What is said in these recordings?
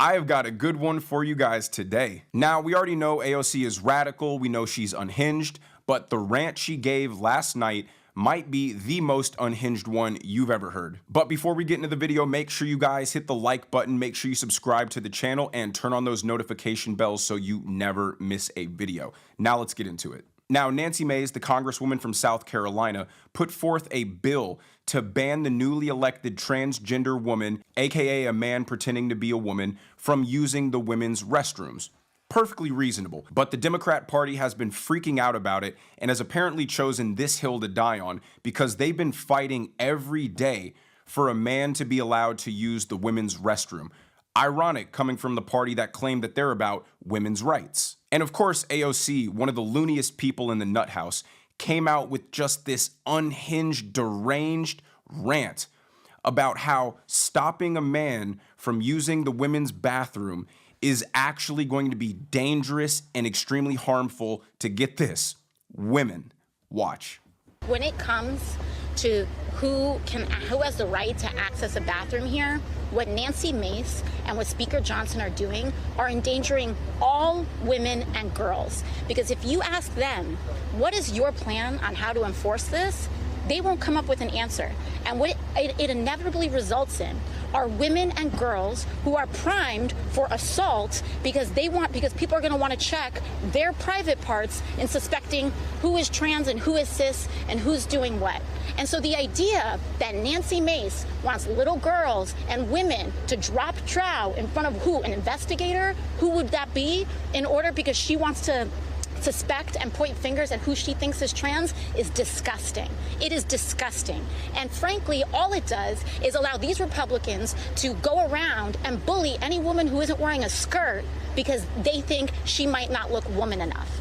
I have got a good one for you guys today. Now, we already know AOC is radical, we know she's unhinged, but the rant she gave last night might be the most unhinged one you've ever heard. But before we get into the video, make sure you guys hit the like button, make sure you subscribe to the channel, and turn on those notification bells so you never miss a video. Now let's get into it. Now, Nancy Mace, the congresswoman from South Carolina, put forth a bill to ban the newly elected transgender woman, aka a man pretending to be a woman, from using the women's restrooms. Perfectly reasonable, but the Democrat Party has been freaking out about it and has apparently chosen this hill to die on because they've been fighting every day for a man to be allowed to use the women's restroom. Ironic, coming from the party that claimed that they're about women's rights. And of course, AOC, one of the looniest people in the nut house, came out with just this unhinged, deranged rant about how stopping a man from using the women's bathroom is actually going to be dangerous and extremely harmful to, get this, women. Watch. When it comes to who has the right to access a bathroom here, what Nancy Mace and what Speaker Johnson are doing are endangering all women and girls. Because if you ask them, what is your plan on how to enforce this? They won't come up with an answer. And what it inevitably results in are women and girls who are primed for assault because people are going to want to check their private parts in suspecting who is trans and who is cis and who's doing what. And so the idea that Nancy Mace wants little girls and women to drop trow in front of who? An investigator? Who would that be? In order, because she wants to suspect and point fingers at who she thinks is trans, is disgusting. It is disgusting. And frankly, all it does is allow these Republicans to go around and bully any woman who isn't wearing a skirt because they think she might not look woman enough.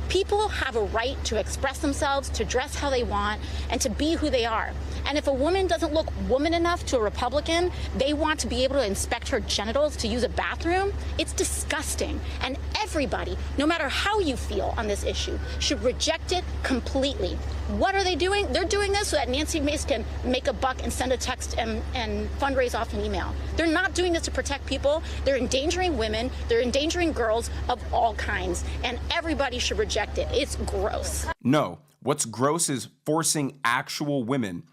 People have a right to express themselves, to dress how they want, and to be who they are. And if a woman doesn't look woman enough to a Republican, they want to be able to inspect her genitals to use a bathroom. It's disgusting. And everybody, no matter how you feel on this issue, should reject it completely. What are they doing? They're doing this so that Nancy Mace can make a buck and send a text and fundraise off an email. They're not doing this to protect people. They're endangering women. They're endangering girls of all kinds. And everybody should reject it. It's gross. No, what's gross is forcing actual women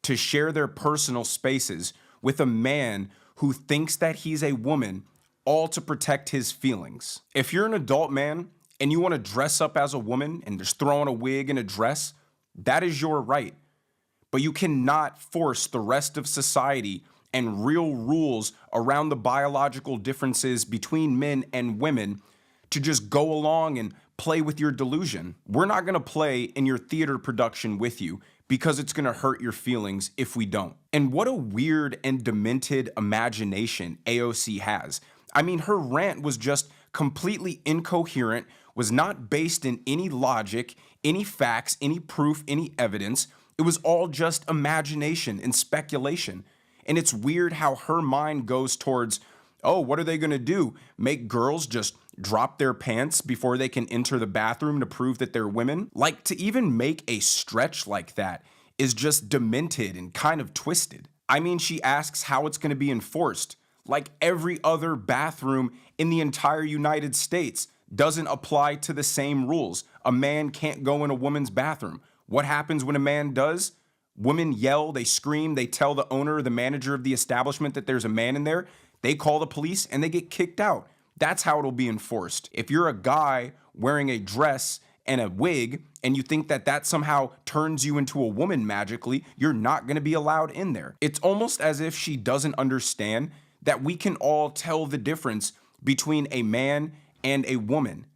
to share their personal spaces with a man who thinks that he's a woman, all to protect his feelings. If you're an adult man and you want to dress up as a woman and just throw on a wig and a dress, that is your right. But you cannot force the rest of society and real rules around the biological differences between men and women to just go along and play with your delusion. We're not going to play in your theater production with you because it's going to hurt your feelings if we don't. And what a weird and demented imagination AOC has. I mean, her rant was just completely incoherent, was not based in any logic, any facts, any proof, any evidence. It was all just imagination and speculation. And it's weird how her mind goes towards, oh, what are they going to do? Make girls just drop their pants before they can enter the bathroom to prove that they're women? Like, to even make a stretch like that is just demented and kind of twisted. I mean, she asks how it's going to be enforced. Like every other bathroom in the entire United States doesn't apply to the same rules. A man can't go in a woman's bathroom. What happens when a man does? Women yell, they scream, they tell the owner or the manager of the establishment that there's a man in there. They call the police and they get kicked out. That's how it'll be enforced. If you're a guy wearing a dress and a wig and you think that that somehow turns you into a woman magically, you're not going to be allowed in there. It's almost as if she doesn't understand that we can all tell the difference between a man and a woman.